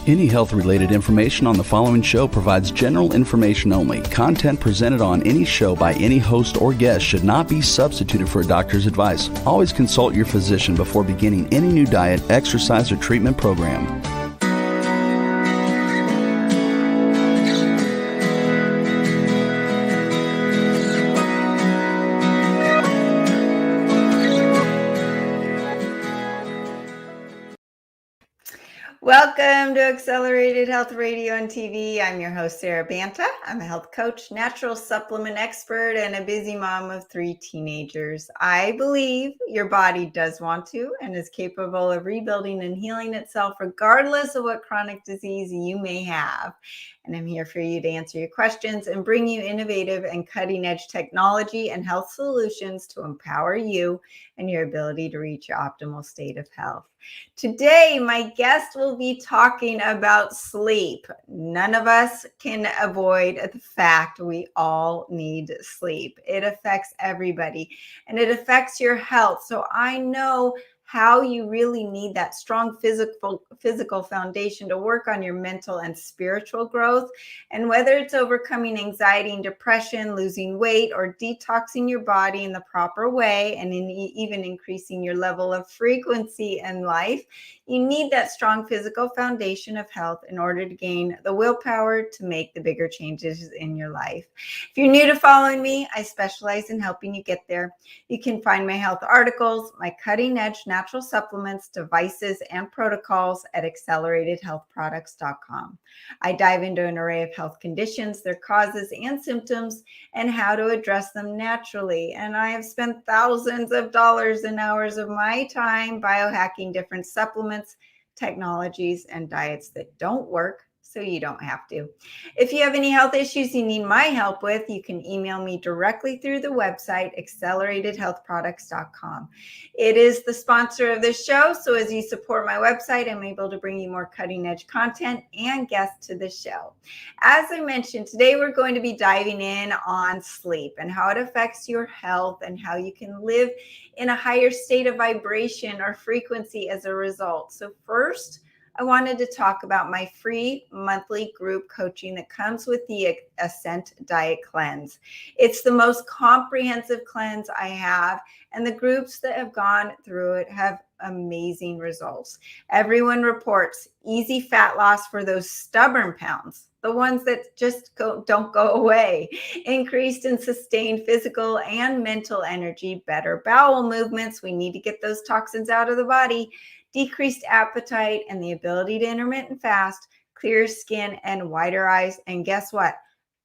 Any health-related information on the following show provides general information only. Content presented on any show by any host or guest should not be substituted for a doctor's advice. Always consult your physician before beginning any new diet, exercise, or treatment program. Welcome to Accelerated Health Radio and TV. I'm your host, Sarah Banta. I'm a health coach, natural supplement expert, and a busy mom of 3 teenagers. I believe your body does want to and is capable of rebuilding and healing itself regardless of what chronic disease you may have. And I'm here for you to answer your questions and bring you innovative and cutting-edge technology and health solutions to empower you and your ability to reach your optimal state of health. Today, my guest will be talking about sleep. None of us can avoid the fact we all need sleep. It affects everybody and it affects your health. So I know how you really need that strong physical foundation to work on your mental and spiritual growth. And whether it's overcoming anxiety and depression, losing weight, or detoxing your body in the proper way, and even increasing your level of frequency in life, you need that strong physical foundation of health in order to gain the willpower to make the bigger changes in your life. If you're new to following me, I specialize in helping you get there. You can find my health articles, my cutting-edge natural supplements, devices, and protocols at acceleratedhealthproducts.com. I dive into an array of health conditions, their causes and symptoms, and how to address them naturally. And I have spent thousands of dollars and hours of my time biohacking different supplements, technologies, and diets that don't work, so you don't have to. If you have any health issues you need my help with, you can email me directly through the website, acceleratedhealthproducts.com. It is the sponsor of this show, so as you support my website, I'm able to bring you more cutting-edge content and guests to the show. As I mentioned, today we're going to be diving in on sleep and how it affects your health and how you can live in a higher state of vibration or frequency as a result. So first, I wanted to talk about my free monthly group coaching that comes with the Ascent Diet Cleanse. It's the most comprehensive cleanse I have, and the groups that have gone through it have amazing results. Everyone reports easy fat loss for those stubborn pounds, the ones that just don't go away, increased and sustained physical and mental energy, better bowel movements. We need to get those toxins out of the body. Decreased appetite and the ability to intermittent fast, clearer skin and whiter eyes, and guess what?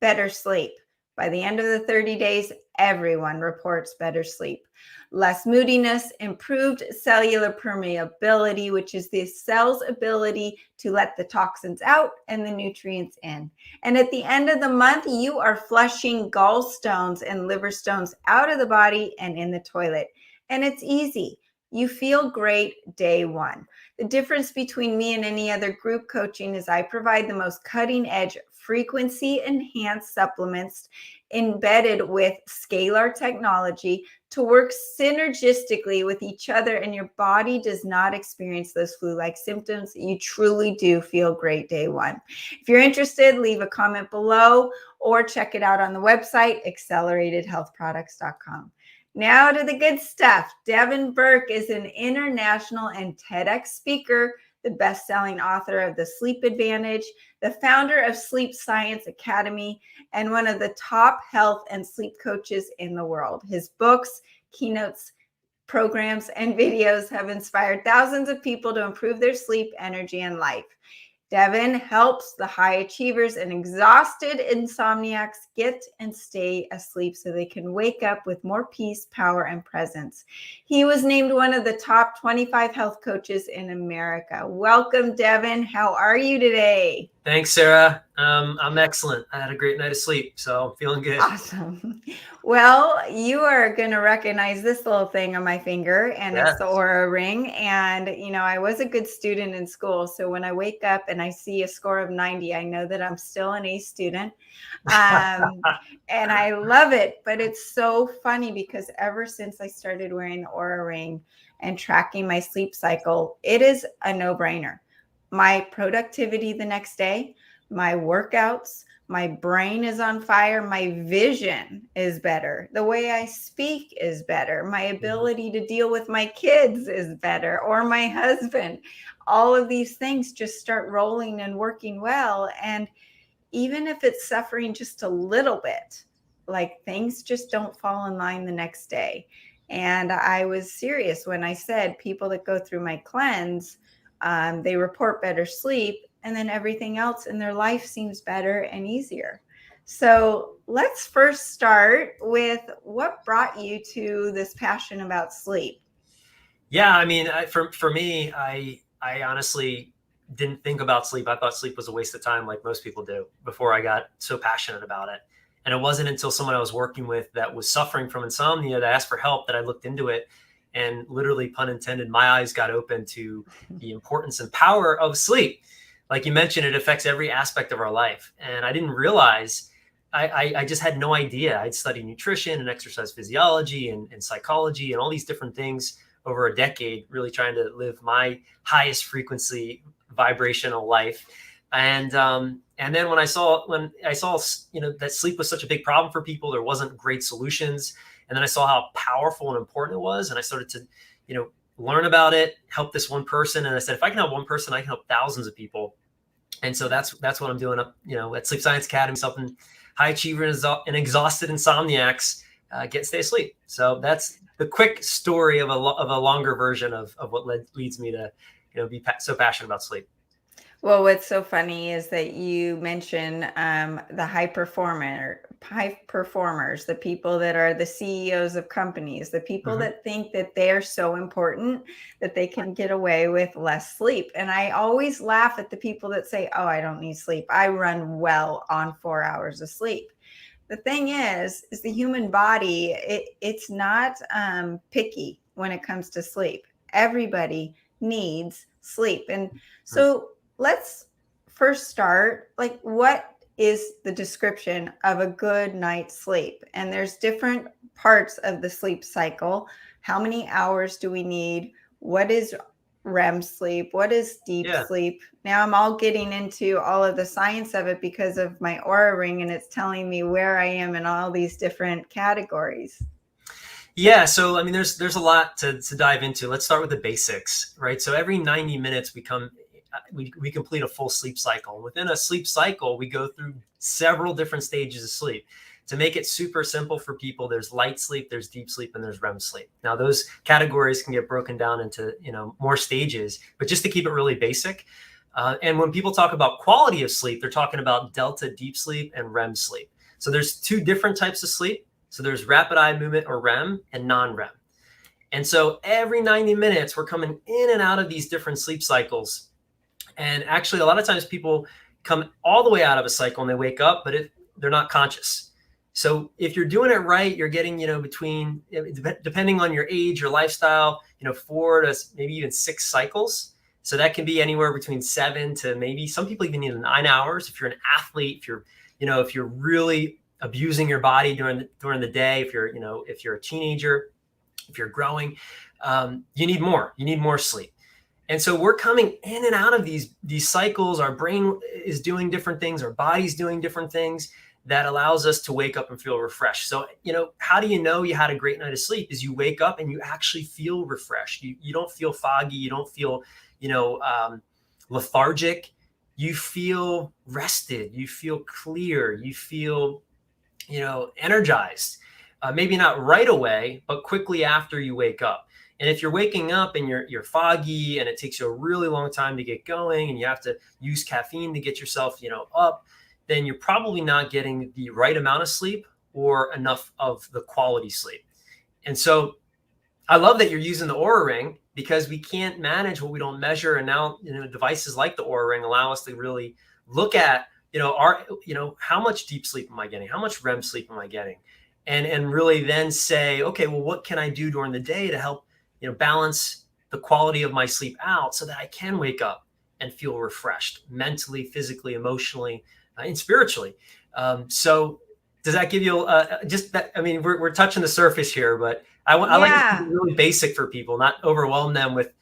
Better sleep. By the end of the 30 days, everyone reports better sleep. Less moodiness, improved cellular permeability, which is the cell's ability to let the toxins out and the nutrients in. And at the end of the month, you are flushing gallstones and liver stones out of the body and in the toilet. And it's easy. You feel great day one. The difference between me and any other group coaching is I provide the most cutting edge frequency enhanced supplements embedded with scalar technology to work synergistically with each other, and your body does not experience those flu-like symptoms. You truly do feel great day one. If you're interested, leave a comment below or check it out on the website, acceleratedhealthproducts.com. Now to the good stuff. Devin Burke is an international and TEDx speaker, the best-selling author of The Sleep Advantage, the founder of Sleep Science Academy, and one of the top health and sleep coaches in the world. His books, keynotes, programs, and videos have inspired thousands of people to improve their sleep, energy, and life. Devin helps the high achievers and exhausted insomniacs get and stay asleep so they can wake up with more peace, power, and presence. He was named one of the top 25 health coaches in America. Welcome, Devin. How are you today? Thanks, Sarah. I'm excellent. I had a great night of sleep, so feeling good. Awesome. Well, you are going to recognize this little thing on my finger, and It's the Aura ring. And, I was a good student in school. So when I wake up and I see a score of 90, I know that I'm still an A student. And I love it. But it's so funny because ever since I started wearing the Aura ring and tracking my sleep cycle, it is a no-brainer. my productivity the next day, my workouts, my brain is on fire, my vision is better, the way I speak is better, my ability to deal with my kids is better, or my husband. All of these things just start rolling and working well. And even if it's suffering just a little bit, like things just don't fall in line the next day. And I was serious when I said people that go through my cleanse, they report better sleep, and then everything else in their life seems better and easier. So let's first start with what brought you to this passion about sleep. Yeah, I mean, for me, I honestly didn't think about sleep. I thought sleep was a waste of time, like most people do, before I got so passionate about it. And it wasn't until someone I was working with that was suffering from insomnia that asked for help that I looked into it. And literally, pun intended, my eyes got open to the importance and power of sleep. Like you mentioned, it affects every aspect of our life. And I didn't realize, I just had no idea. I'd studied nutrition and exercise physiology and psychology and all these different things over a decade, really trying to live my highest frequency vibrational life. And then when I saw, that sleep was such a big problem for people, there wasn't great solutions. And then I saw how powerful and important it was. And I started to, learn about it, help this one person. And I said, if I can help one person, I can help thousands of people. And so that's what I'm doing up, at Sleep Science Academy, helping high achievers and exhausted insomniacs get stay asleep. So that's the quick story of a longer version of what leads me to, be so passionate about sleep. Well, what's so funny is that you mention the high performers, the people that are the CEOs of companies, the people that think that they're so important that they can get away with less sleep. And I always laugh at the people that say, oh, I don't need sleep. I run well on 4 hours of sleep. The thing is the human body, it's not picky when it comes to sleep. Everybody needs sleep. And so let's first start, like, what is the description of a good night's sleep? And there's different parts of the sleep cycle. How many hours do we need? What is REM sleep? What is deep sleep? Now I'm all getting into all of the science of it because of my Aura Ring, and it's telling me where I am in all these different categories. Yeah. So, I mean, there's a lot to dive into. Let's start with the basics, right? So every 90 minutes we complete a full sleep cycle. Within a sleep cycle, we go through several different stages of sleep. To make it super simple for people, there's light sleep, there's deep sleep, and there's REM sleep. Now, those categories can get broken down into, more stages, but just to keep it really basic. And when people talk about quality of sleep, they're talking about delta deep sleep and REM sleep. So there's two different types of sleep. So there's rapid eye movement, or REM, and non-REM. And so every 90 minutes, we're coming in and out of these different sleep cycles. And actually, a lot of times people come all the way out of a cycle and they wake up, but they're not conscious. So if you're doing it right, you're getting, between, depending on your age, your lifestyle, 4 to maybe even 6 cycles. So that can be anywhere between 7 to maybe some people even need 9 hours. If you're an athlete, if you're really abusing your body during the day, if you're a teenager, if you're growing, you need more sleep. And so we're coming in and out of these cycles. Our brain is doing different things. Our body's doing different things that allows us to wake up and feel refreshed. So, how do you know you had a great night of sleep? Is you wake up and you actually feel refreshed. You don't feel foggy. You don't feel, lethargic. You feel rested. You feel clear. You feel, energized. Maybe not right away, but quickly after you wake up. And if you're waking up and you're foggy and it takes you a really long time to get going and you have to use caffeine to get yourself, up, then you're probably not getting the right amount of sleep or enough of the quality sleep. And so I love that you're using the Aura Ring, because we can't manage what we don't measure. And now, devices like the Aura Ring allow us to really look at, how much deep sleep am I getting? How much REM sleep am I getting? And really then say, okay, well, what can I do during the day to help, balance the quality of my sleep out so that I can wake up and feel refreshed mentally, physically, emotionally, and spiritually. So does that give you just that? I mean, we're touching the surface here, but I like to keep it really basic for people, not overwhelm them with,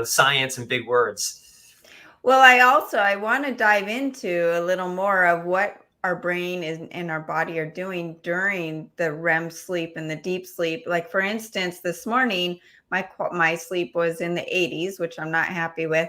science and big words. Well, I want to dive into a little more of what our brain and our body are doing during the REM sleep and the deep sleep. Like for instance, this morning my sleep was in the 80s, which I'm not happy with.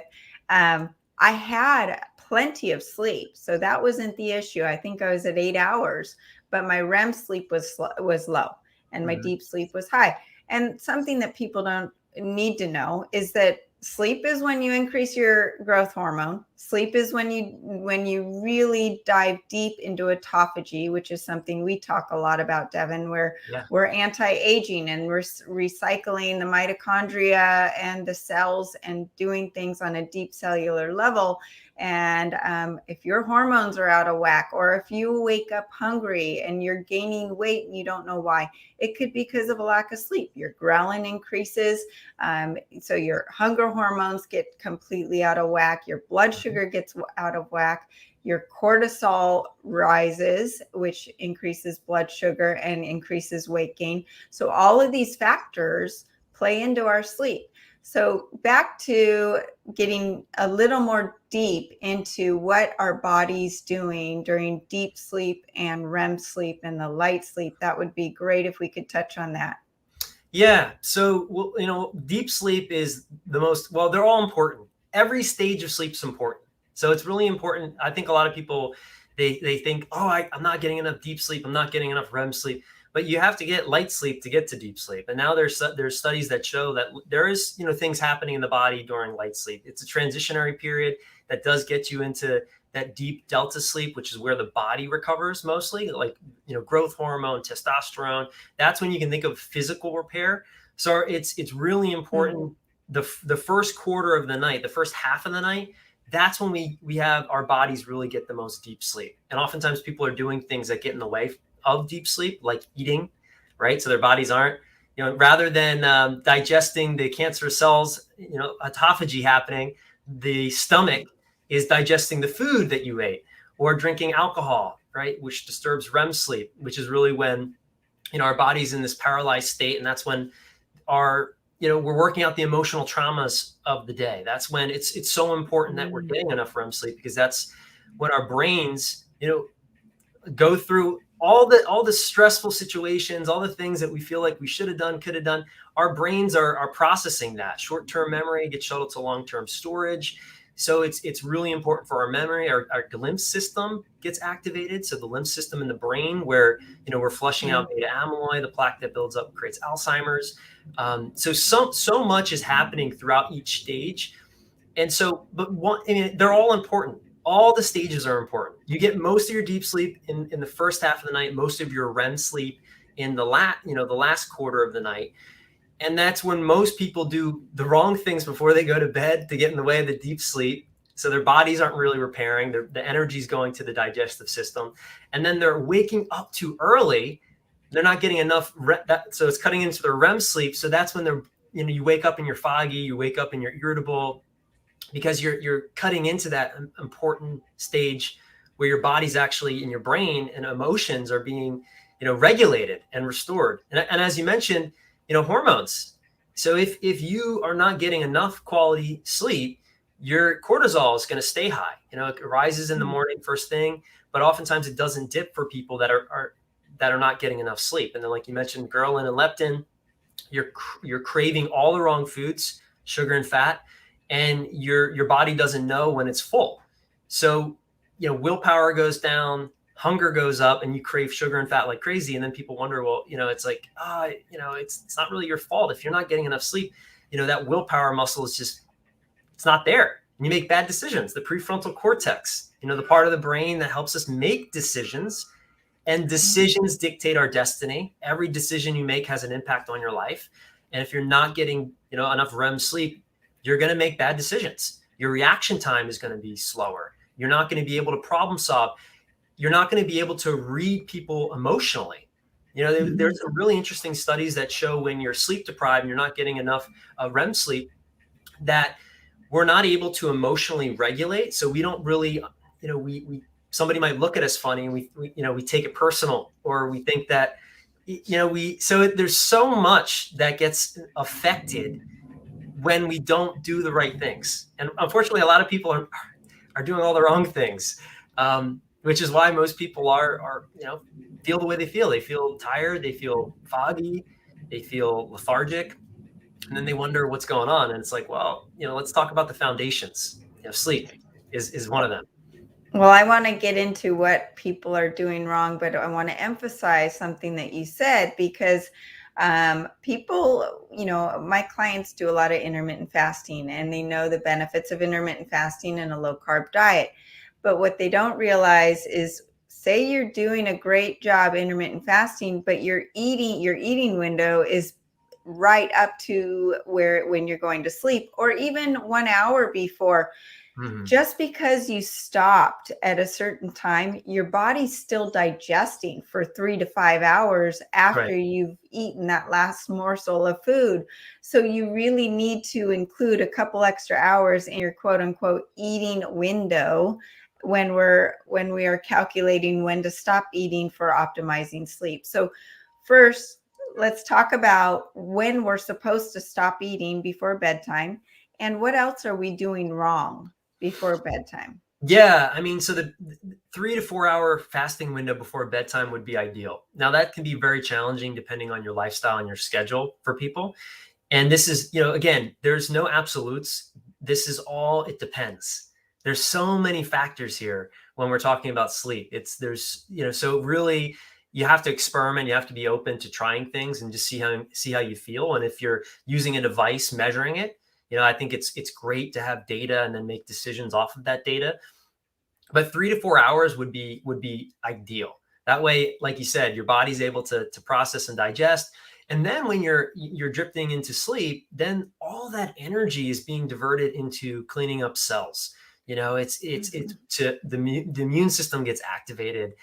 I had plenty of sleep, so that wasn't the issue. I think I was at 8 hours, but my REM sleep was low, and my deep sleep was high. And something that people don't need to know is that sleep is when you increase your growth hormone. Sleep is when you really dive deep into autophagy, which is something we talk a lot about, Devin, where we're anti-aging and we're recycling the mitochondria and the cells and doing things on a deep cellular level. And if your hormones are out of whack, or if you wake up hungry and you're gaining weight and you don't know why, it could be because of a lack of sleep. Your ghrelin increases, so your hunger hormones get completely out of whack. Your blood sugar gets out of whack. Your cortisol rises, which increases blood sugar and increases weight gain. So all of these factors play into our sleep. So back to getting a little more deep into what our body's doing during deep sleep and REM sleep and the light sleep. That would be great if we could touch on that. Yeah. So, deep sleep is the most, well, they're all important. Every stage of sleep is important. So it's really important. I think a lot of people, they think, I'm not getting enough deep sleep. I'm not getting enough REM sleep. But you have to get light sleep to get to deep sleep. And now there's studies that show that there is, things happening in the body during light sleep. It's a transitionary period that does get you into that deep delta sleep, which is where the body recovers mostly, like, growth hormone, testosterone. That's when you can think of physical repair. So it's really important. The first quarter of the night, the first half of the night, that's when we have our bodies really get the most deep sleep. And oftentimes people are doing things that get in the way of deep sleep, like eating, right? So their bodies aren't, rather than digesting the cancerous cells, autophagy happening, the stomach is digesting the food that you ate, or drinking alcohol, right? Which disturbs REM sleep, which is really when, our body's in this paralyzed state. And that's when we're working out the emotional traumas of the day. That's when it's so important that we're getting enough REM sleep, because that's when our brains, go through all the stressful situations, all the things that we feel like we should have done, could have done. Our brains are processing that. Short-term memory gets shuttled to long-term storage. So it's really important for our memory. Our lymph system gets activated. So the lymph system in the brain, where we're flushing out beta amyloid, the plaque that builds up creates Alzheimer's. So much is happening throughout each stage. And so, they're all important. All the stages are important. You get most of your deep sleep in the first half of the night, most of your REM sleep in the last quarter of the night. And that's when most people do the wrong things before they go to bed to get in the way of the deep sleep. So their bodies aren't really repairing. The energy is going to the digestive system. And then they're waking up too early. They're not getting enough. So it's cutting into their REM sleep. So that's when you wake up and you're foggy, you wake up and you're irritable, because you're cutting into that important stage where your body's actually, in your brain and emotions are being, regulated and restored. And as you mentioned, hormones. So if you are not getting enough quality sleep, your cortisol is going to stay high. It rises in the morning first thing, but oftentimes it doesn't dip for people that are not getting enough sleep. And then, like you mentioned, ghrelin and leptin, you're craving all the wrong foods, sugar and fat, and your body doesn't know when it's full. So, willpower goes down, hunger goes up, and you crave sugar and fat like crazy. And then people wonder, well, it's like, it's not really your fault if you're not getting enough sleep. That willpower muscle is just, it's not there. And you make bad decisions. The prefrontal cortex, the part of the brain that helps us make decisions, and decisions dictate our destiny. Every decision you make has an impact on your life. And if you're not getting, enough REM sleep, you're going to make bad decisions. Your reaction time is going to be slower. You're not going to be able to problem solve. You're not going to be able to read people emotionally. There's some really interesting studies that show when you're sleep deprived and you're not getting enough REM sleep, that we're not able to emotionally regulate. So we don't really, somebody might look at us funny and we take it personal, or we think that, so there's so much that gets affected when we don't do the right things. And unfortunately, a lot of people are doing all the wrong things, which is why most people are feel the way they feel. They feel tired, they feel foggy, they feel lethargic, and then they wonder what's going on. And it's like, well, let's talk about the foundations. Sleep is one of them. Well, I want to get into what people are doing wrong, but I want to emphasize something that you said, because people, my clients do a lot of intermittent fasting, and they know the benefits of intermittent fasting and a low carb diet. But what they don't realize is, say you're doing a great job intermittent fasting, but your eating window is right up to when you're going to sleep, or even 1 hour before. Mm-hmm. Just because you stopped at a certain time, your body's still digesting for 3 to 5 hours after you've eaten that last morsel of food. So you really need to include a couple extra hours in your quote unquote eating window when we are calculating when to stop eating for optimizing sleep. So first, let's talk about when we're supposed to stop eating before bedtime, and what else are we doing wrong before bedtime? Yeah, so the 3 to 4 hour fasting window before bedtime would be ideal. Now that can be very challenging depending on your lifestyle and your schedule for people. And this is, again, there's no absolutes. This is all, it depends. There's so many factors here when we're talking about sleep. So really you have to experiment. You have to be open to trying things and just see how you feel. And if you're using a device measuring it, I think it's great to have data and then make decisions off of that data. But 3 to 4 hours would be ideal. That way, like you said, your body's able to process and digest. And then when you're drifting into sleep, then all that energy is being diverted into cleaning up cells. It's to the immune system gets activated,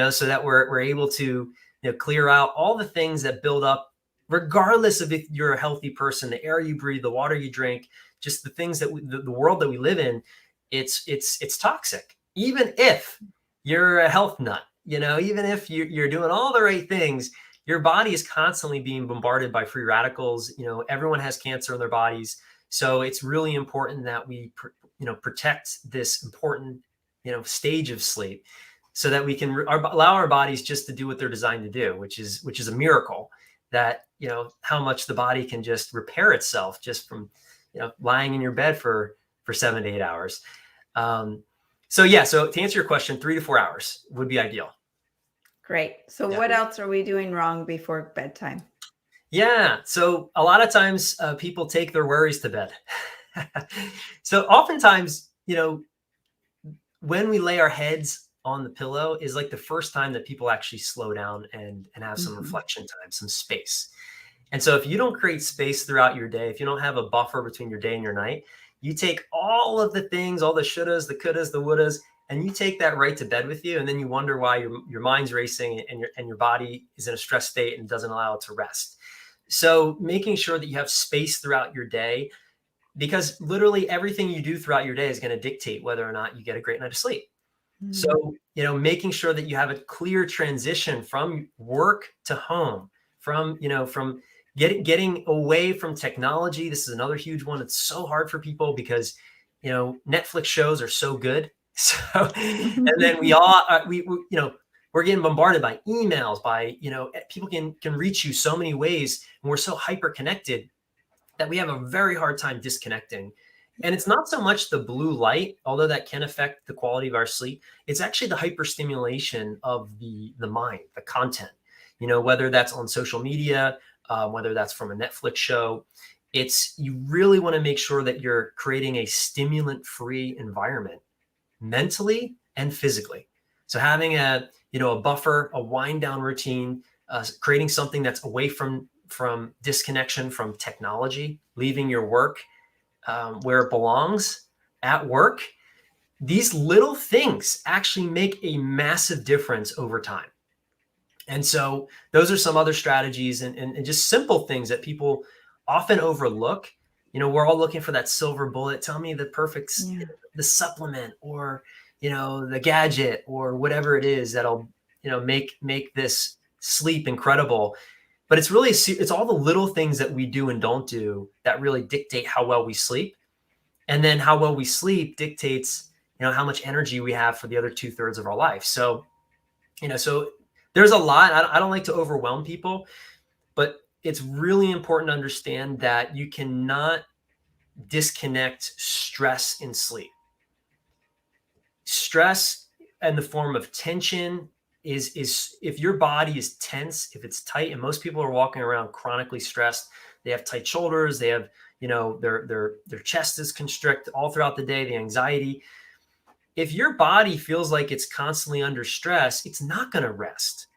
so that we're able to clear out all the things that build up, regardless of if you're a healthy person, the air you breathe, the water you drink, just the things that the world that we live in, it's toxic. Even if you're a health nut, even if you're doing all the right things, your body is constantly being bombarded by free radicals. Everyone has cancer in their bodies. So it's really important that we, protect this important, stage of sleep, so that we can allow our bodies just to do what they're designed to do, which is a miracle. That, how much the body can just repair itself just from, lying in your bed for 7 to 8 hours. So to answer your question, 3 to 4 hours would be ideal. Great. So what else are we doing wrong before bedtime? Yeah. So a lot of times people take their worries to bed. So oftentimes, when we lay our heads on the pillow is like the first time that people actually slow down and have some reflection time, some space. And so if you don't create space throughout your day, if you don't have a buffer between your day and your night, you take all of the things, all the shouldas, the couldas, the wouldas, and you take that right to bed with you. And then you wonder why your mind's racing and your body is in a stress state and doesn't allow it to rest. So making sure that you have space throughout your day, because literally everything you do throughout your day is going to dictate whether or not you get a great night of sleep. So, making sure that you have a clear transition from work to home, from getting away from technology. This is another huge one. It's so hard for people because, Netflix shows are so good. So, and then we're getting bombarded by emails, by, people can reach you so many ways, and we're so hyper connected that we have a very hard time disconnecting. And it's not so much the blue light, although that can affect the quality of our sleep. It's actually the hyperstimulation of the mind, the content, whether that's on social media, whether that's from a Netflix show. You really want to make sure that you're creating a stimulant-free environment mentally and physically. So having a buffer, a wind down routine, creating something that's away from disconnection from technology, leaving your work where it belongs, at work. These little things actually make a massive difference over time. And so those are some other strategies and just simple things that people often overlook. We're all looking for that silver bullet. Tell me the perfect, the supplement or, the gadget or whatever it is that'll, make this sleep incredible. But it's all the little things that we do and don't do that really dictate how well we sleep. And then how well we sleep dictates, how much energy we have for the other 2/3 of our life. So, so there's a lot. I don't like to overwhelm people, but it's really important to understand that you cannot disconnect stress and sleep. Stress in the form of tension is if your body is tense, if it's tight, and most people are walking around chronically stressed, they have tight shoulders, they have, their chest is constricted all throughout the day, the anxiety. If your body feels like it's constantly under stress, it's not going to rest.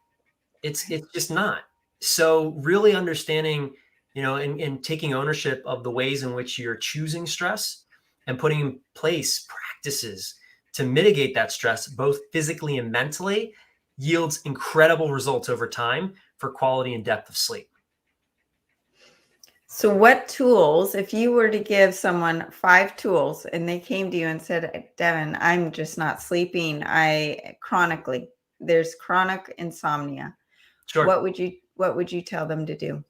It's just not. So really understanding, and taking ownership of the ways in which you're choosing stress and putting in place practices to mitigate that stress, both physically and mentally, yields incredible results over time for quality and depth of sleep. So what tools, if you were to give someone 5 tools and they came to you and said, Devin, I'm just not sleeping. There's chronic insomnia. Sure. What would you tell them to do?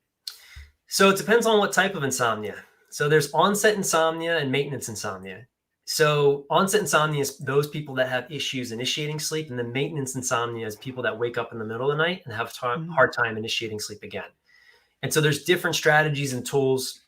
So it depends on what type of insomnia. So there's onset insomnia and maintenance insomnia. So onset insomnia is those people that have issues initiating sleep, and then maintenance insomnia is people that wake up in the middle of the night and have hard time initiating sleep again. And so there's different strategies and tools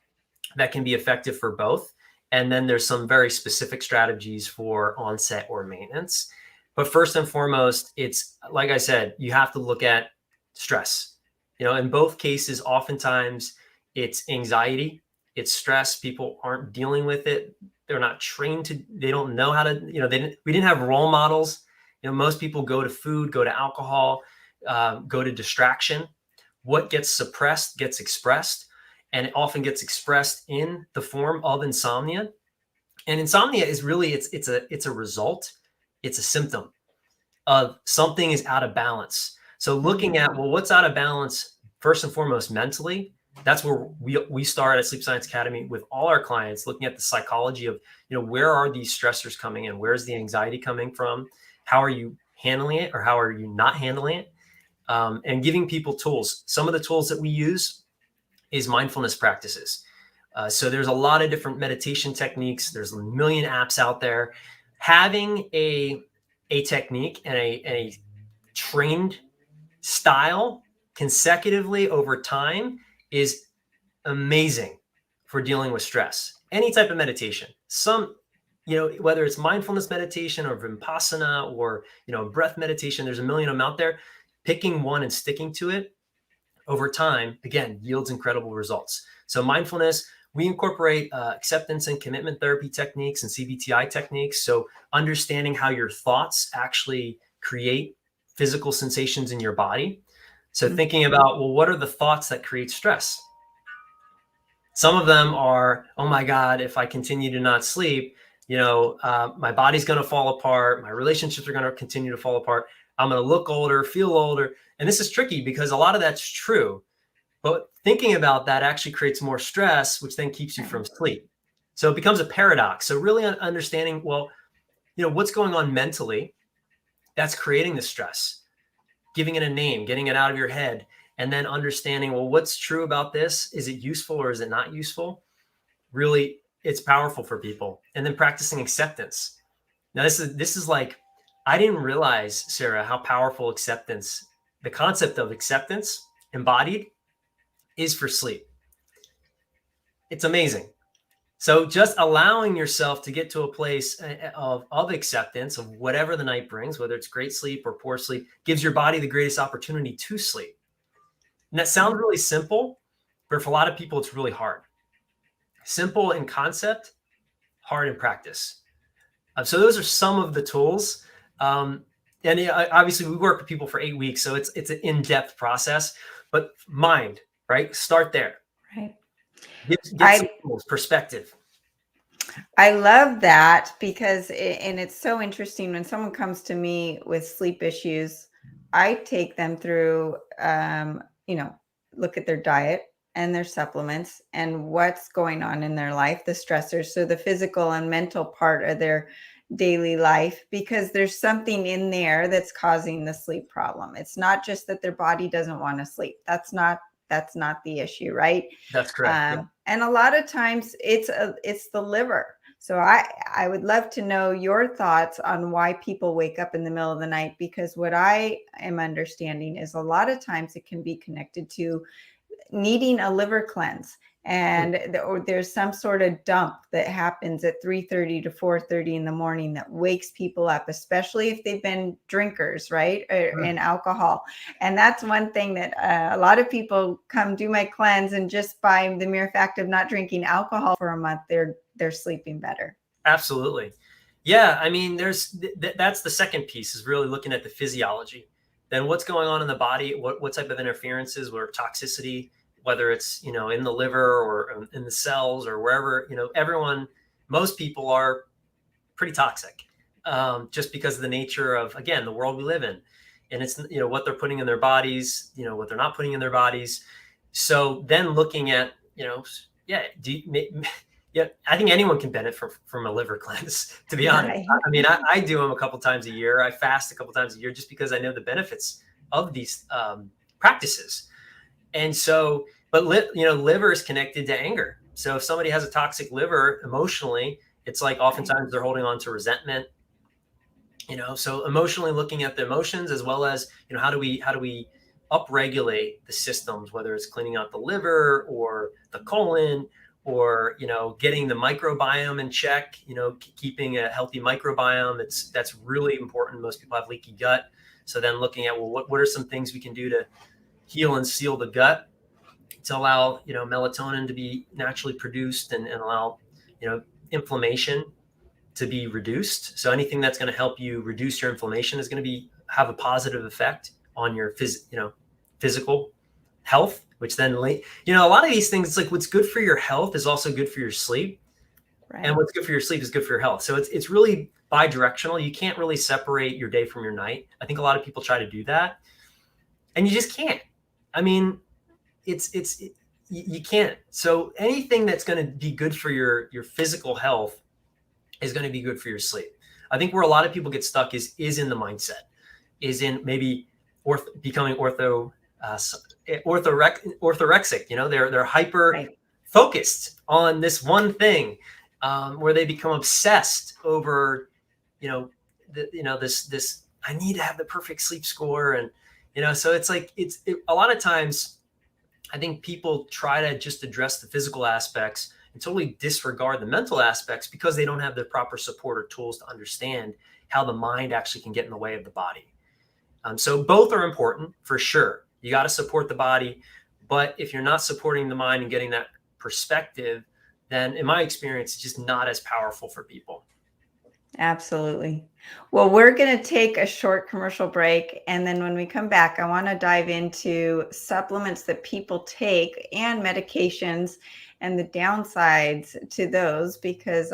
that can be effective for both. And then there's some very specific strategies for onset or maintenance. But first and foremost, it's like I said, you have to look at stress. In both cases, oftentimes it's anxiety, it's stress. People aren't dealing with it. They're not trained they don't know how to, we didn't have role models. Most people go to food, go to alcohol, go to distraction. What gets suppressed gets expressed, and it often gets expressed in the form of insomnia. And insomnia is really, it's a result. It's a symptom of something is out of balance. So looking at, what's out of balance, first and foremost, mentally, that's where we start at Sleep Science Academy with all our clients, looking at the psychology of, where are these stressors coming in? Where's the anxiety coming from? How are you handling it, or how are you not handling it? And giving people tools. Some of the tools that we use is mindfulness practices. So there's a lot of different meditation techniques. There's a million apps out there. Having a technique and a trained style consecutively over time is amazing for dealing with stress. Any type of meditation, whether it's mindfulness meditation or Vipassana or, breath meditation, there's a million of them out there. Picking one and sticking to it over time, again, yields incredible results. So mindfulness, we incorporate acceptance and commitment therapy techniques and CBTI techniques. So understanding how your thoughts actually create physical sensations in your body. So thinking about, what are the thoughts that create stress? Some of them are, oh my God, if I continue to not sleep, my body's going to fall apart. My relationships are going to continue to fall apart. I'm going to look older, feel older. And this is tricky because a lot of that's true. But thinking about that actually creates more stress, which then keeps you from sleep. So it becomes a paradox. So really understanding, what's going on mentally that's creating the stress, giving it a name, getting it out of your head, and then understanding, what's true about this? Is it useful or is it not useful? Really, it's powerful for people. And then practicing acceptance. Now, this is like, I didn't realize, Sarah, how powerful the concept of acceptance embodied is for sleep. It's amazing. So just allowing yourself to get to a place of acceptance of whatever the night brings, whether it's great sleep or poor sleep, gives your body the greatest opportunity to sleep. And that sounds really simple, but for a lot of people, it's really hard. Simple in concept, hard in practice. So those are some of the tools. And obviously we work with people for 8 weeks, so it's an in-depth process, but mind, right? Start there. Right. Get some tools, perspective. I love that because, and it's so interesting when someone comes to me with sleep issues, I take them through, look at their diet and their supplements and what's going on in their life, the stressors. So the physical and mental part of their daily life, because there's something in there that's causing the sleep problem. It's not just that their body doesn't want to sleep. That's not that's not the issue, right? That's correct. Yeah. And a lot of times it's the liver. So I would love to know your thoughts on why people wake up in the middle of the night, because what I am understanding is a lot of times it can be connected to needing a liver cleanse, and or there's some sort of dump that happens at 3:30 to 4:30 in the morning that wakes people up, especially if they've been drinkers, right? And alcohol. And that's one thing that a lot of people come do my cleanse, and just by the mere fact of not drinking alcohol for a month, they're sleeping better. Absolutely. Yeah. I mean, that's the second piece, is really looking at the physiology. Then what's going on in the body, what type of interferences or toxicity, whether it's, in the liver or in the cells or wherever, most people are pretty toxic, just because of the nature of, again, the world we live in. And it's, what they're putting in their bodies, what they're not putting in their bodies. So then looking at, I think anyone can benefit from a liver cleanse, to be honest. Right. I mean, I do them a couple times a year. I fast a couple times a year just because I know the benefits of these practices. And so, but liver is connected to anger. So if somebody has a toxic liver emotionally, it's like oftentimes they're holding on to resentment. So emotionally looking at the emotions, as well as, how do we upregulate the systems, whether it's cleaning out the liver or the colon, or, getting the microbiome in check, keeping a healthy microbiome. That's really important. Most people have leaky gut. So then looking at, well, what are some things we can do to heal and seal the gut to allow, melatonin to be naturally produced and allow, inflammation to be reduced. So anything that's going to help you reduce your inflammation is going to have a positive effect on your physical health, which then, a lot of these things, it's like what's good for your health is also good for your sleep. Right. And what's good for your sleep is good for your health. So it's really bi-directional. You can't really separate your day from your night. I think a lot of people try to do that, and you just can't. I mean, you can't. So anything that's going to be good for your physical health is going to be good for your sleep. I think where a lot of people get stuck is in the mindset, is in maybe becoming orthorexic. They're hyper focused on this one thing, where they become obsessed over, this I need to have the perfect sleep score. And, so it's like, a lot of times I think people try to just address the physical aspects and totally disregard the mental aspects because they don't have the proper support or tools to understand how the mind actually can get in the way of the body. So both are important for sure. You got to support the body, but if you're not supporting the mind and getting that perspective, then in my experience, it's just not as powerful for people. Absolutely. Well, we're going to take a short commercial break. And then when we come back, I want to dive into supplements that people take and medications and the downsides to those, because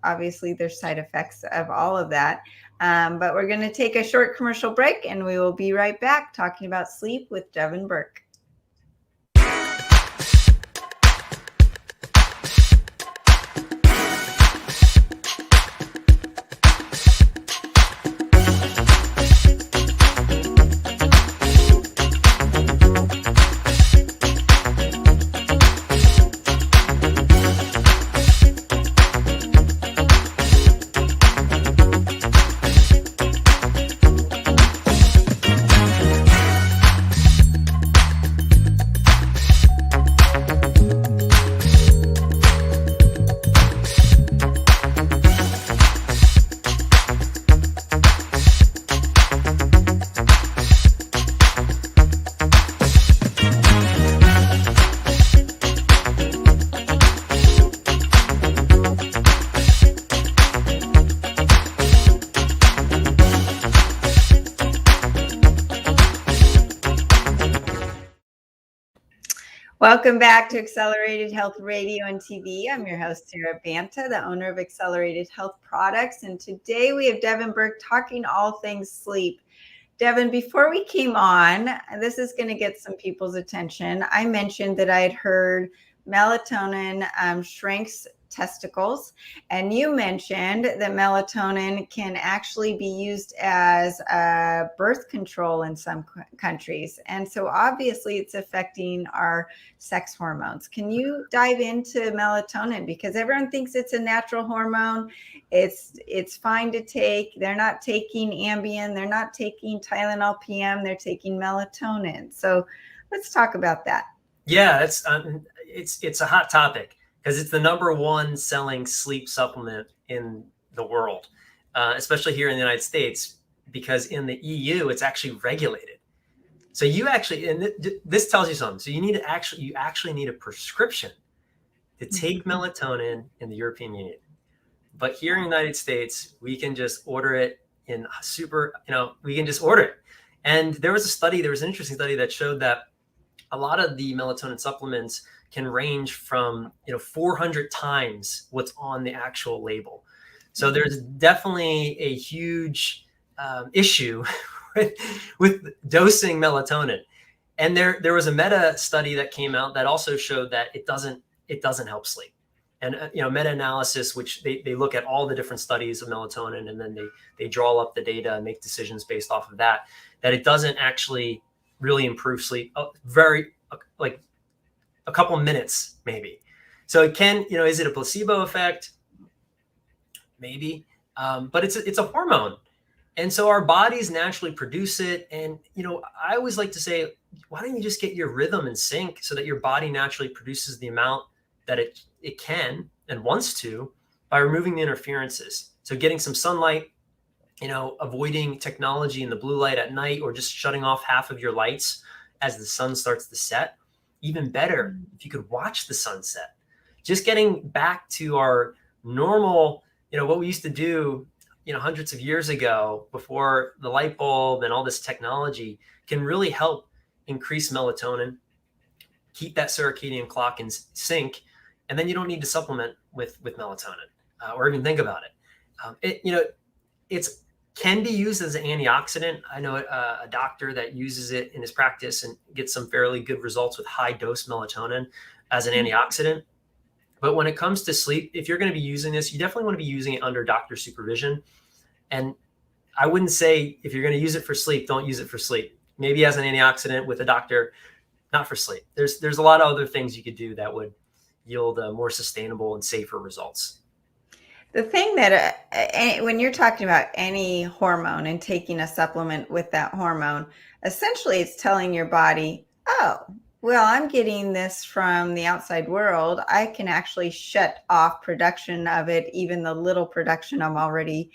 obviously there's side effects of all of that. But we're going to take a short commercial break, and we will be right back talking about sleep with Devin Burke. Welcome back to Accelerated Health Radio and TV. I'm your host, Sarah Banta, the owner of Accelerated Health Products. And today we have Devin Burke talking all things sleep. Devin, before we came on, this is going to get some people's attention. I mentioned that I had heard melatonin shrinks testicles. And you mentioned that melatonin can actually be used as birth control in some countries. And so obviously it's affecting our sex hormones. Can you dive into melatonin? Because everyone thinks it's a natural hormone. It's fine to take. They're not taking Ambien. They're not taking Tylenol PM. They're taking melatonin. So let's talk about that. Yeah, it's a hot topic because it's the #1 selling sleep supplement in the world, especially here in the United States, because in the EU it's actually regulated. So you actually, and this tells you something. So you actually need a prescription to take melatonin in the European Union. But here in the United States, we can just order it in we can just order it. And there was an interesting study that showed that a lot of the melatonin supplements can range from 400 times what's on the actual label. So there's definitely a huge issue with dosing melatonin. And there was a meta study that came out that also showed that it doesn't help sleep. And meta-analysis, which they look at all the different studies of melatonin, and then they draw up the data and make decisions based off of that it doesn't actually really improve sleep. Like a couple minutes maybe. So it can, is it a placebo effect? Maybe, but it's a hormone, and so our bodies naturally produce it. And I always like to say, why don't you just get your rhythm in sync so that your body naturally produces the amount that it can and wants to by removing the interferences. So getting some sunlight, avoiding technology in the blue light at night, or just shutting off half of your lights as the sun starts to set. Even better, if you could watch the sunset. Just getting back to our normal, what we used to do, hundreds of years ago before the light bulb and all this technology, can really help increase melatonin, keep that circadian clock in sync, and then you don't need to supplement with melatonin or even think about it. It's can be used as an antioxidant. I know a doctor that uses it in his practice and gets some fairly good results with high dose melatonin as an antioxidant. But when it comes to sleep, if you're going to be using this, you definitely want to be using it under doctor supervision. And I wouldn't say if you're going to use it for sleep, don't use it for sleep. Maybe as an antioxidant with a doctor, not for sleep. There's a lot of other things you could do that would yield more sustainable and safer results. The thing that when you're talking about any hormone and taking a supplement with that hormone, essentially it's telling your body, oh, well, I'm getting this from the outside world. I can actually shut off production of it, even the little production I'm already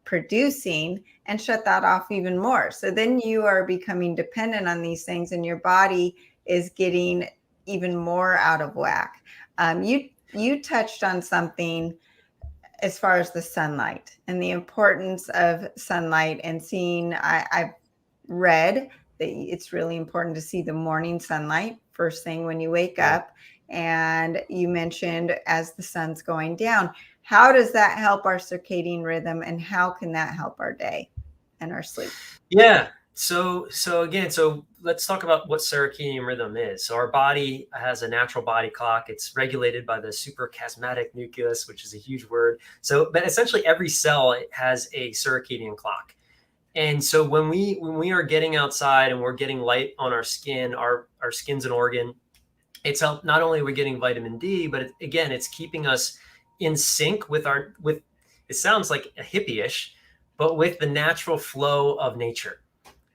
producing, and shut that off even more. So then you are becoming dependent on these things, and your body is getting even more out of whack. You touched on something as far as the sunlight and the importance of sunlight, and seeing, I've read that it's really important to see the morning sunlight first thing when you wake up. And you mentioned as the sun's going down. How does that help our circadian rhythm, and how can that help our day and our sleep? Yeah. So let's talk about what circadian rhythm is. So our body has a natural body clock. It's regulated by the suprachiasmatic nucleus, which is a huge word. But essentially every cell has a circadian clock. And so when we are getting outside and we're getting light on our skin, our skin's an organ. It's not only are we getting vitamin D, but it's keeping us in sync with it sounds like a hippie-ish, but with the natural flow of nature.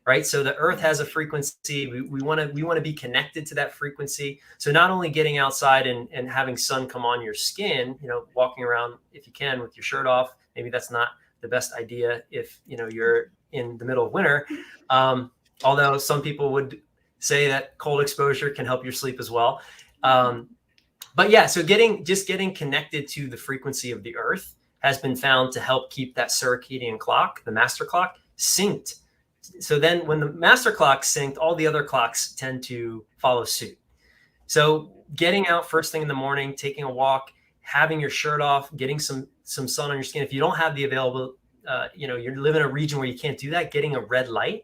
Right. So the earth has a frequency. We want to be connected to that frequency. So not only getting outside and having sun come on your skin, walking around if you can with your shirt off, maybe that's not the best idea if, you're in the middle of winter. Although some people would say that cold exposure can help your sleep as well. But yeah, so getting connected to the frequency of the earth has been found to help keep that circadian clock, the master clock, synced. So then when the master clock's synced, all the other clocks tend to follow suit. So getting out first thing in the morning, taking a walk, having your shirt off, getting some sun on your skin. If you don't have the available, you live in a region where you can't do that, getting a red light,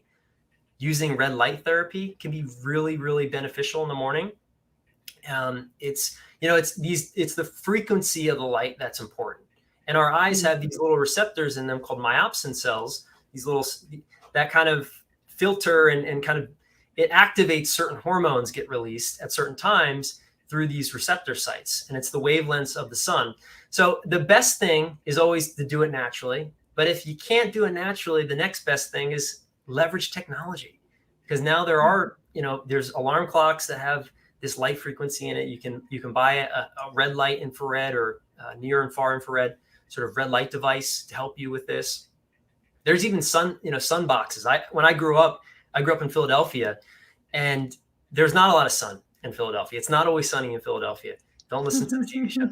using red light therapy can be really, really beneficial in the morning. It's the frequency of the light that's important. And our eyes have these little receptors in them called myopsin cells, that kind of filter and kind of, it activates certain hormones get released at certain times through these receptor sites. And it's the wavelengths of the sun. So the best thing is always to do it naturally. But if you can't do it naturally, the next best thing is leverage technology. Because now there's alarm clocks that have this light frequency in it. You can buy a red light infrared or near and far infrared sort of red light device to help you with this. There's even sun boxes. When I grew up in Philadelphia, and there's not a lot of sun in Philadelphia. It's not always sunny in Philadelphia. Don't listen to the TV show.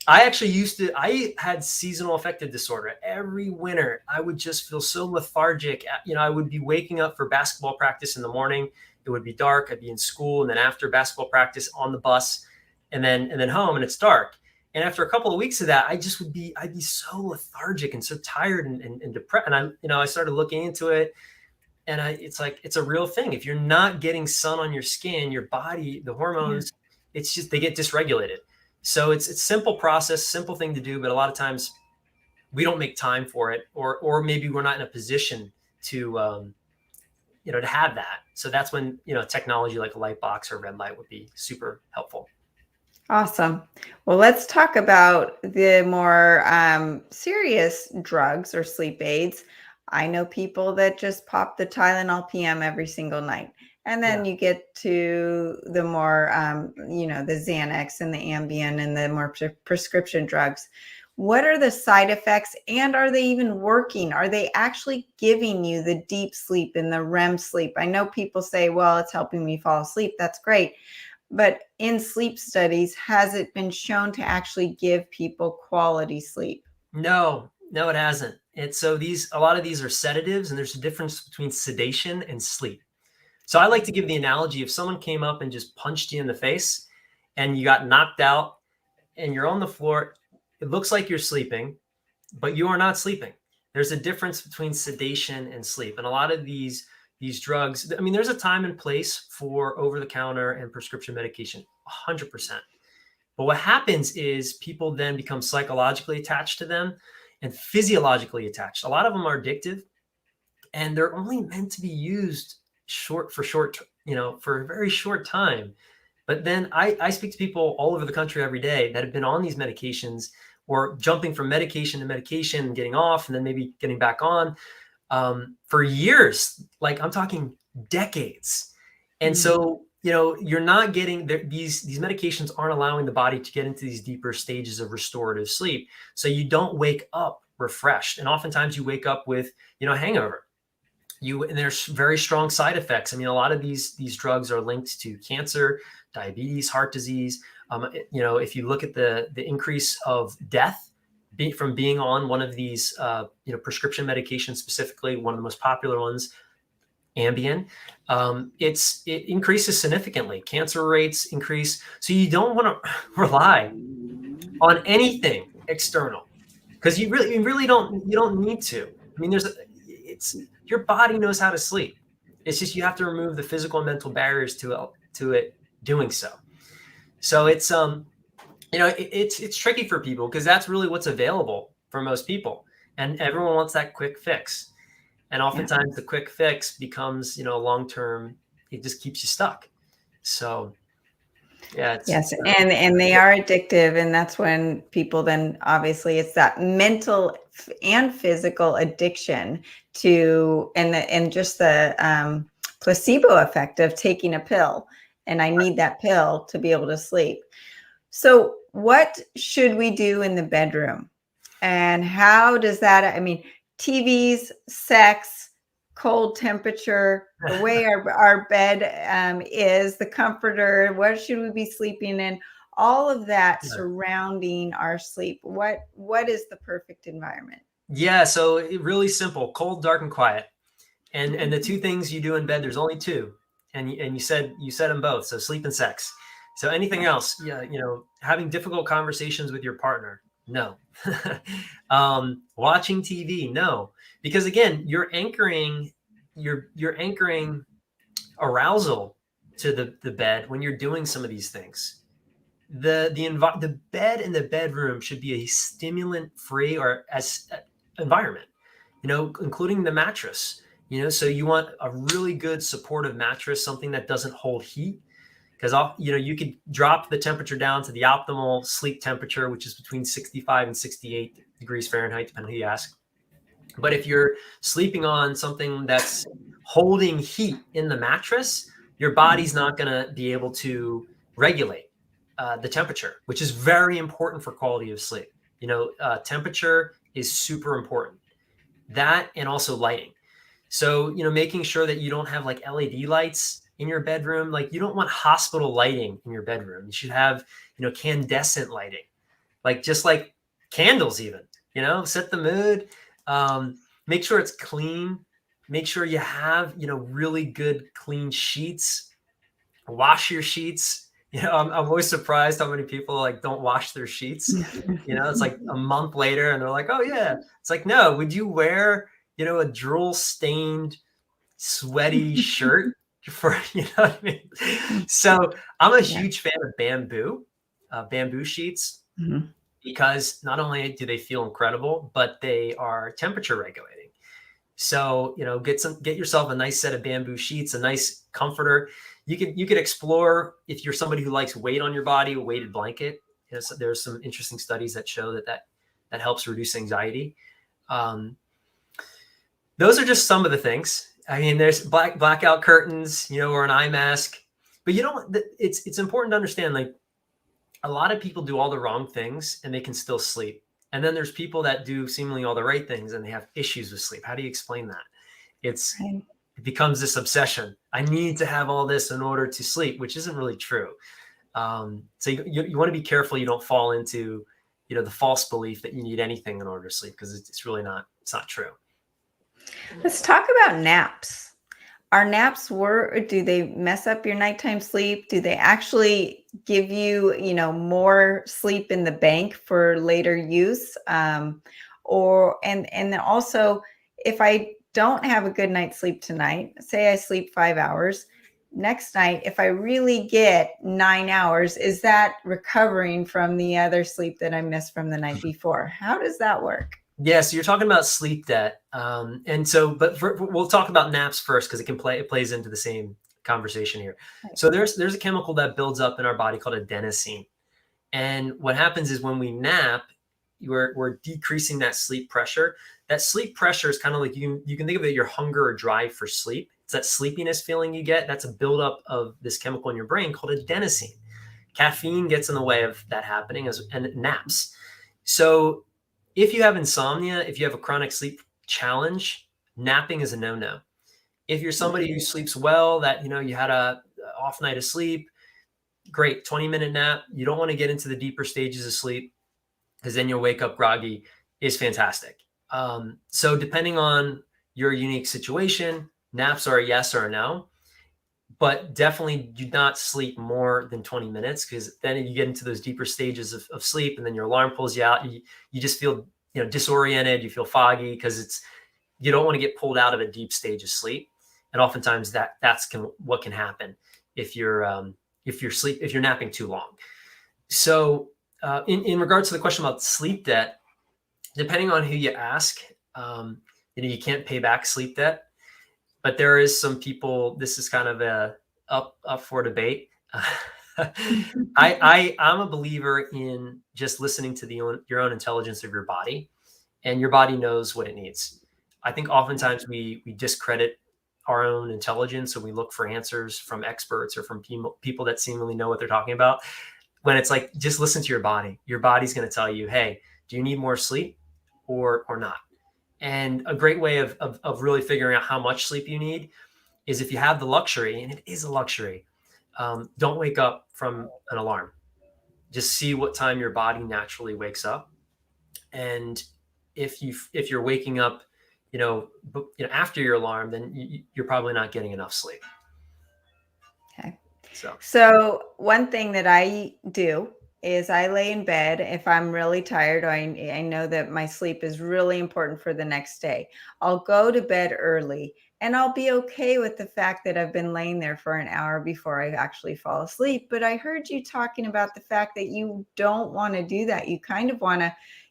I had seasonal affective disorder. Every winter, I would just feel so lethargic. I would be waking up for basketball practice in the morning. It would be dark. I'd be in school, and then after basketball practice on the bus, and then home, and it's dark. And after a couple of weeks of that, I'd be so lethargic and so tired and depressed. And I started looking into it, and it's like, it's a real thing. If you're not getting sun on your skin, your body, the hormones, it's just, they get dysregulated. So it's a simple process, simple thing to do, but a lot of times we don't make time for it, or maybe we're not in a position to have that. So that's when, technology like a light box or red light would be super helpful. Awesome. Well, let's talk about the more serious drugs or sleep aids. I know people that just pop the Tylenol PM every single night. And then you get to the more, the Xanax and the Ambien and the more prescription drugs. What are the side effects, and are they even working? Are they actually giving you the deep sleep and the REM sleep? I know people say, well, it's helping me fall asleep. That's great. But in sleep studies, has it been shown to actually give people quality sleep? No, it hasn't. A lot of these are sedatives, and there's a difference between sedation and sleep. So I like to give the analogy, if someone came up and just punched you in the face and you got knocked out and you're on the floor, it looks like you're sleeping, but you are not sleeping. There's a difference between sedation and sleep. And a lot of these drugs, there's a time and place for over-the-counter and prescription medication, 100%. But what happens is people then become psychologically attached to them and physiologically attached. A lot of them are addictive, and they're only meant to be used for a very short time. But then I speak to people all over the country every day that have been on these medications, or jumping from medication to medication and getting off and then maybe getting back on for years. Like, I'm talking decades. And so, you're not getting these medications aren't allowing the body to get into these deeper stages of restorative sleep. So you don't wake up refreshed. And oftentimes you wake up with, hangover. And there's very strong side effects. A lot of these drugs are linked to cancer, diabetes, heart disease. If you look at the increase of death from being on one of these, prescription medications, specifically one of the most popular ones, Ambien, it increases significantly. Cancer rates increase. So you don't want to rely on anything external, because you really don't need to. Your body knows how to sleep. It's just, you have to remove the physical and mental barriers to it doing so. So it's it's tricky for people, because that's really what's available for most people, and everyone wants that quick fix. And oftentimes the quick fix becomes, long-term, it just keeps you stuck. So yes. And they are addictive. And that's when people then, obviously, it's that mental and physical addiction to, and just the placebo effect of taking a pill. And I need that pill to be able to sleep. So what should we do in the bedroom? And how does that, TVs, sex, cold temperature, the way our bed is, the comforter, what should we be sleeping in? All of that surrounding our sleep. What is the perfect environment? Yeah, so really simple: cold, dark, and quiet. And the two things you do in bed, there's only two. And you said them both. So sleep and sex. So anything else, having difficult conversations with your partner, no. Watching TV, no. Because again, you're anchoring arousal to the bed when you're doing some of these things. The bed in the bedroom should be a stimulant free or as environment, including the mattress. So you want a really good supportive mattress, something that doesn't hold heat, because you could drop the temperature down to the optimal sleep temperature, which is between 65 and 68 degrees Fahrenheit, depending on who you ask. But if you're sleeping on something that's holding heat in the mattress, your body's not going to be able to regulate the temperature, which is very important for quality of sleep. Temperature is super important. That, and also lighting. So, making sure that you don't have like LED lights in your bedroom. Like, you don't want hospital lighting in your bedroom. You should have, incandescent lighting, just like candles even, set the mood. Make sure it's clean. Make sure you have, really good clean sheets. Wash your sheets. I'm always surprised how many people don't wash their sheets. It's like a month later and they're like, oh yeah. It's like, no, would you wear, a drool stained, sweaty shirt for, what I mean? So I'm a huge fan of bamboo sheets, because not only do they feel incredible, but they are temperature regulating. So, get yourself a nice set of bamboo sheets, a nice comforter. You could explore, if you're somebody who likes weight on your body, a weighted blanket. So there's some interesting studies that show that helps reduce anxiety. Those are just some of the things. I mean, there's blackout curtains, or an eye mask. But it's important to understand, a lot of people do all the wrong things and they can still sleep. And then there's people that do seemingly all the right things and they have issues with sleep. How do you explain that? It becomes this obsession. I need to have all this in order to sleep, which isn't really true. So you want to be careful you don't fall into, the false belief that you need anything in order to sleep, because it's really not. It's not true. Let's talk about naps. Are naps do they mess up your nighttime sleep? Do they actually give you, more sleep in the bank for later use? And also, if I don't have a good night's sleep tonight, say I sleep 5 hours, next night, if I really get 9 hours, is that recovering from the other sleep that I missed from the night before? How does that work? Yeah, so you're talking about sleep debt, we'll talk about naps first, because it plays into the same conversation here. Right. So there's a chemical that builds up in our body called adenosine, and what happens is when we nap, we're decreasing that sleep pressure. That sleep pressure is kind of like, you can think of it, your hunger or drive for sleep. It's that sleepiness feeling you get. That's a buildup of this chemical in your brain called adenosine. Caffeine gets in the way of that happening, and naps. So if you have insomnia, if you have a chronic sleep challenge, napping is a no-no. If you're somebody who sleeps well, that, you had a off night of sleep, great, 20-minute nap. You don't want to get into the deeper stages of sleep, because then you'll wake up groggy, is fantastic. So depending on your unique situation, naps are a yes or a no, but definitely do not sleep more than 20 minutes, because then you get into those deeper stages of sleep, and then your alarm pulls you out. You just feel, disoriented. You feel foggy, because you don't want to get pulled out of a deep stage of sleep. And oftentimes that's what can happen if you're napping too long. So in regards to the question about sleep debt, depending on who you ask, you can't pay back sleep debt. But there is some people, this is kind of up for debate. I'm a believer in just listening to your own intelligence of your body, and your body knows what it needs. I think oftentimes we discredit our own intelligence, and we look for answers from experts or from people that seemingly know what they're talking about, when it's like, just listen to your body. Your body's going to tell you, hey, do you need more sleep or not? And a great way of really figuring out how much sleep you need is, if you have the luxury, and it is a luxury, don't wake up from an alarm. Just see what time your body naturally wakes up. And if you're waking up, after your alarm, then you're probably not getting enough sleep. Okay. So one thing that I do is I lay in bed. If I'm really tired, or I know that my sleep is really important for the next day, I'll go to bed early, and I'll be okay with the fact that I've been laying there for an hour before I actually fall asleep. But I heard you talking about the fact that you don't want to do that. You kind of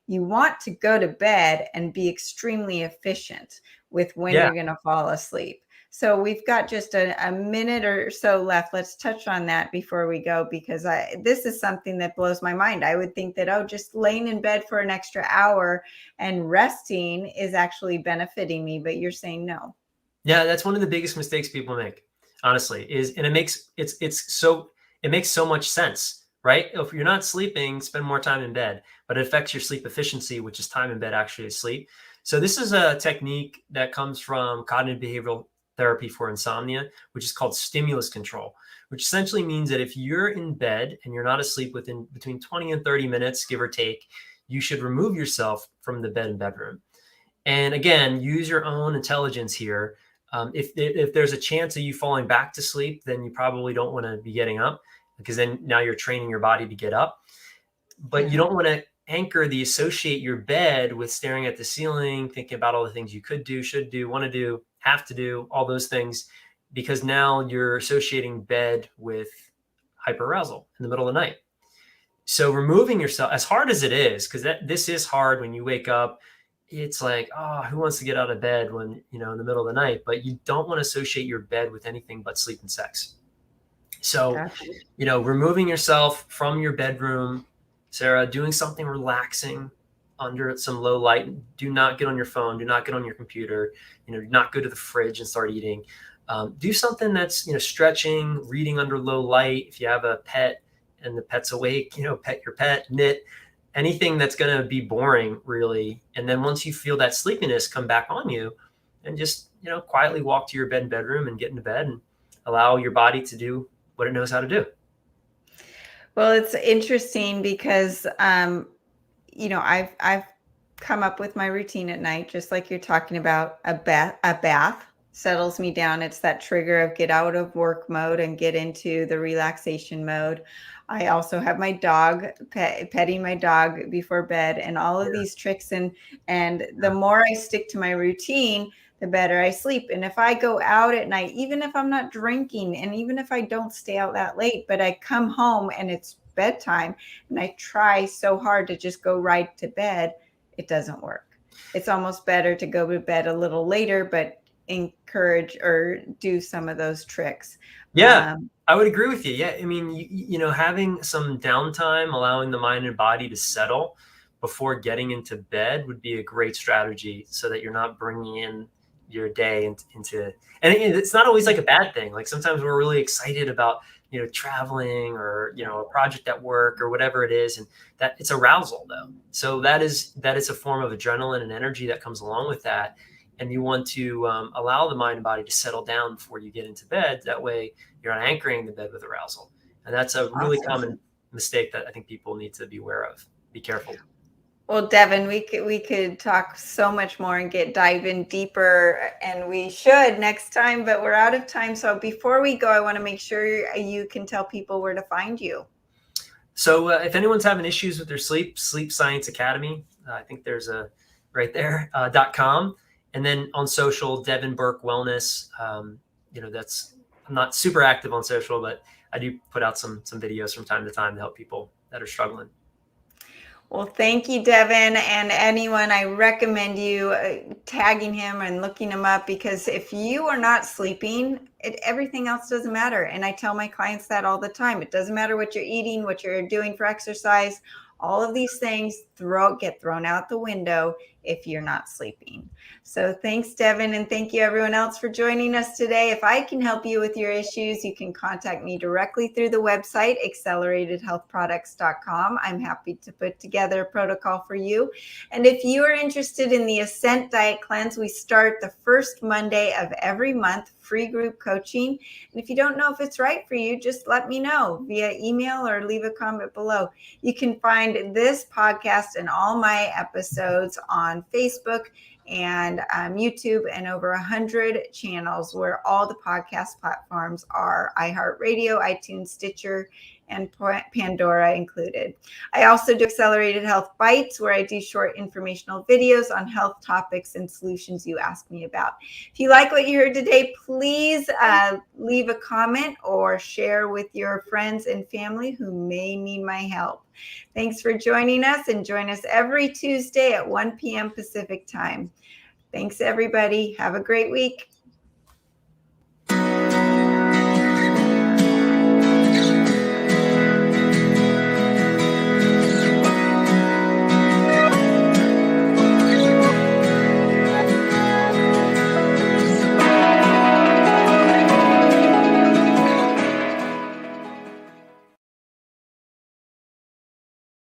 you want to go to bed and be extremely efficient with when Yeah. you're going to fall asleep. So we've got just a minute or so left. Let's touch on that before we go, because this is something that blows my mind. I would think that, oh, just laying in bed for an extra hour and resting is actually benefiting me, but you're saying no. Yeah, that's one of the biggest mistakes people make, honestly, and it makes it makes so much sense, right? If you're not sleeping, spend more time in bed, but it affects your sleep efficiency, which is time in bed actually asleep. So this is a technique that comes from cognitive behavioral therapy for insomnia, which is called stimulus control, which essentially means that if you're in bed and you're not asleep within between 20 and 30 minutes, give or take, you should remove yourself from the bed and bedroom. And again, use your own intelligence here. If there's a chance of you falling back to sleep, then you probably don't want to be getting up, because then now you're training your body to get up. But you Yeah. don't want to associate your bed with staring at the ceiling, thinking about all the things you could do, should do, want to do, have to do, all those things, because now you're associating bed with hyperarousal in the middle of the night. So removing yourself, as hard as it is, because this is hard when you wake up, it's like, oh, who wants to get out of bed when, in the middle of the night? But you don't want to associate your bed with anything but sleep and sex. So, Gotcha. removing yourself from your bedroom, Sarah, doing something relaxing under some low light. Do not get on your phone. Do not get on your computer. Do not go to the fridge and start eating. Do something that's, stretching, reading under low light. If you have a pet and the pet's awake, pet your pet, knit, anything that's going to be boring, really. And then once you feel that sleepiness come back on you, and just, quietly walk to your bed and bedroom and get into bed and allow your body to do what it knows how to do. Well, it's interesting because, I've come up with my routine at night, just like you're talking about. A bath settles me down. It's that trigger of get out of work mode and get into the relaxation mode. I also have my dog, petting my dog before bed, and all of these tricks. And the more I stick to my routine, the better I sleep. And if I go out at night, even if I'm not drinking, and even if I don't stay out that late, but I come home and it's bedtime and I try so hard to just go right to bed, it doesn't work. It's almost better to go to bed a little later, but encourage or do some of those tricks. Yeah, I would agree with you. Yeah. I mean, having some downtime, allowing the mind and body to settle before getting into bed would be a great strategy, so that you're not bringing in your day into, and it's not always like a bad thing. Like sometimes we're really excited about, traveling or, a project at work or whatever it is. And that it's arousal though. So that is a form of adrenaline and energy that comes along with that. And you want to allow the mind and body to settle down before you get into bed. That way you're not anchoring the bed with arousal. And that's a really common mistake that I think people need to be aware of. Be careful. Well, Devin, we could talk so much more and dive in deeper, and we should next time, but we're out of time. So before we go, I want to make sure you can tell people where to find you. So if anyone's having issues with their Sleep Science Academy, I think there's a right there, .com. And then on social, Devin Burke Wellness. I'm not super active on social, but I do put out some videos from time to time to help people that are struggling. Well, thank you, Devin. And anyone, I recommend you tagging him and looking him up, because if you are not sleeping, everything else doesn't matter. And I tell my clients that all the time. It doesn't matter what you're eating, what you're doing for exercise. All of these things get thrown out the window if you're not sleeping. So thanks, Devin. And thank you, everyone else, for joining us today. If I can help you with your issues, you can contact me directly through the website, acceleratedhealthproducts.com. I'm happy to put together a protocol for you. And if you are interested in the Ascent Diet Cleanse, we start the first Monday of every month, free group coaching. And if you don't know if it's right for you, just let me know via email or leave a comment below. You can find this podcast and all my episodes on Facebook and YouTube, and over 100 channels where all the podcast platforms are: iHeartRadio, iTunes, Stitcher, and Pandora included. I also do Accelerated Health Bites, where I do short informational videos on health topics and solutions you ask me about. If you like what you heard today, please leave a comment or share with your friends and family who may need my help. Thanks for joining us, and join us every Tuesday at 1 p.m. Pacific time. Thanks, everybody. Have a great week.